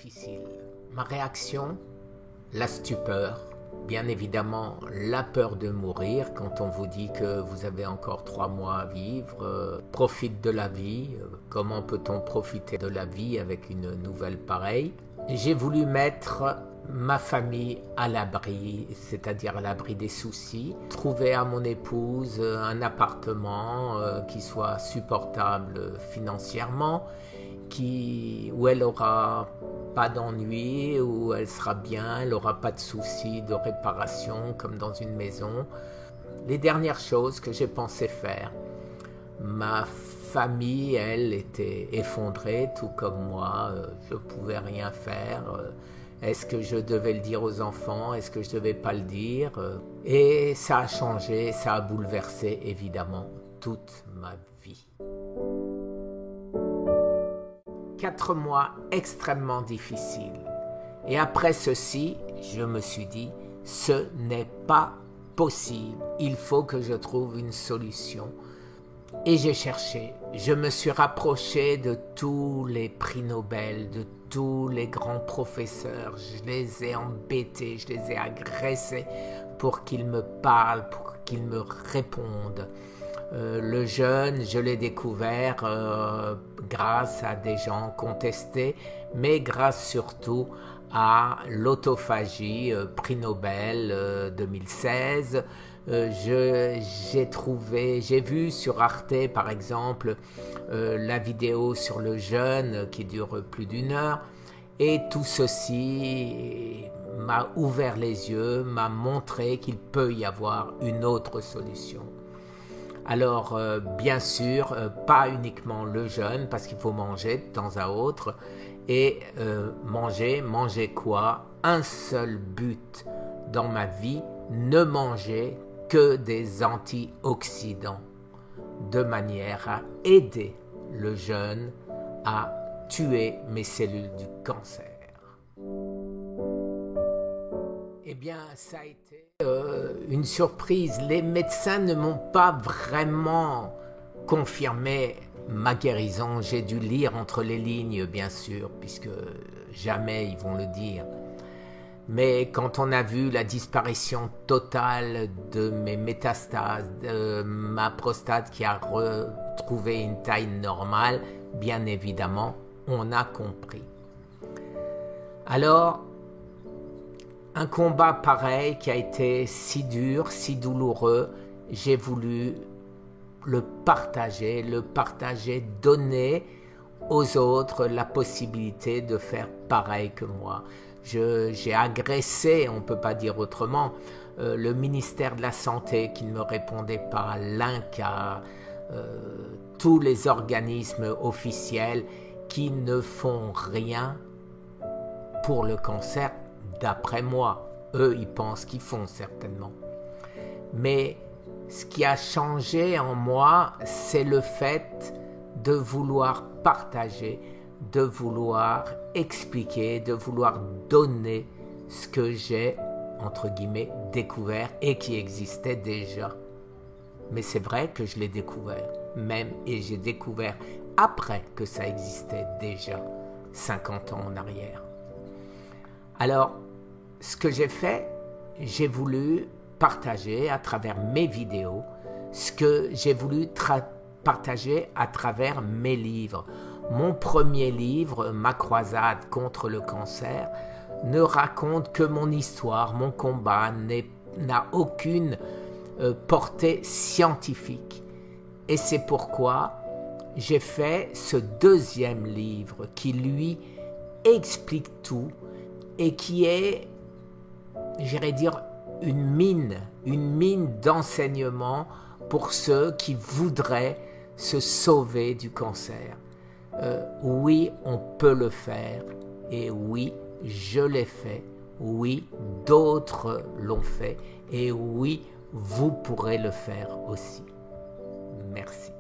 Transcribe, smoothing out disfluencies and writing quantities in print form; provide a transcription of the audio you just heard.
difficile. Ma réaction, la stupeur, bien évidemment la peur de mourir quand on vous dit que vous avez encore 3 mois à vivre, profite de la vie, comment peut-on profiter de la vie avec une nouvelle pareille? J'ai voulu mettre ma famille à l'abri, c'est-à-dire à l'abri des soucis, trouver à mon épouse un appartement qui soit supportable financièrement, où elle aura pas d'ennui, où elle sera bien, elle n'aura pas de soucis de réparation comme dans une maison. Les dernières choses que j'ai pensé faire. Ma famille, elle, était effondrée, tout comme moi. Je ne pouvais rien faire. Est-ce que je devais le dire aux enfants? Est-ce que je ne devais pas le dire? Et ça a changé, ça a bouleversé évidemment toute ma vie. 4 mois extrêmement difficiles. Et après ceci, je me suis dit, ce n'est pas possible. Il faut que je trouve une solution. Et j'ai cherché. Je me suis rapproché de tous les prix Nobel, de tous les grands professeurs. Je les ai embêtés, je les ai agressés pour qu'ils me parlent, pour qu'ils me répondent. Le jeûne, je l'ai découvert grâce à des gens contestés, mais grâce surtout à l'autophagie, prix Nobel 2016. J'ai vu sur Arte par exemple la vidéo sur le jeûne qui dure plus d'1 heure, et tout ceci m'a ouvert les yeux, m'a montré qu'il peut y avoir une autre solution. Alors, bien sûr, pas uniquement le jeûne, parce qu'il faut manger de temps à autre. Et manger quoi? Un seul but dans ma vie, ne manger que des antioxydants, de manière à aider le jeûne à tuer mes cellules du cancer. Eh bien, ça a été une surprise. Les médecins ne m'ont pas vraiment confirmé ma guérison. J'ai dû lire entre les lignes, bien sûr, puisque jamais ils vont le dire. Mais quand on a vu la disparition totale de mes métastases, de ma prostate qui a retrouvé une taille normale, bien évidemment, on a compris. Alors, un combat pareil qui a été si dur, si douloureux, j'ai voulu le partager, donner aux autres la possibilité de faire pareil que moi. J'ai agressé, on ne peut pas dire autrement, le ministère de la Santé qui ne me répondait pas, l'INCa, tous les organismes officiels qui ne font rien pour le cancer. D'après moi, eux, ils pensent qu'ils font certainement. Mais ce qui a changé en moi, c'est le fait de vouloir partager, de vouloir expliquer, de vouloir donner ce que j'ai, entre guillemets, découvert et qui existait déjà. Mais c'est vrai que je l'ai découvert, et j'ai découvert après que ça existait déjà, 50 ans en arrière. Alors, ce que j'ai fait, j'ai voulu partager à travers mes vidéos, ce que j'ai voulu partager à travers mes livres. Mon premier livre, Ma croisade contre le cancer, ne raconte que mon histoire, mon combat, n'a aucune portée scientifique. Et c'est pourquoi j'ai fait ce deuxième livre qui, lui, explique tout et qui est, j'irais dire, une mine d'enseignement pour ceux qui voudraient se sauver du cancer. Oui, on peut le faire, et oui, je l'ai fait, oui, d'autres l'ont fait, et oui, vous pourrez le faire aussi. Merci.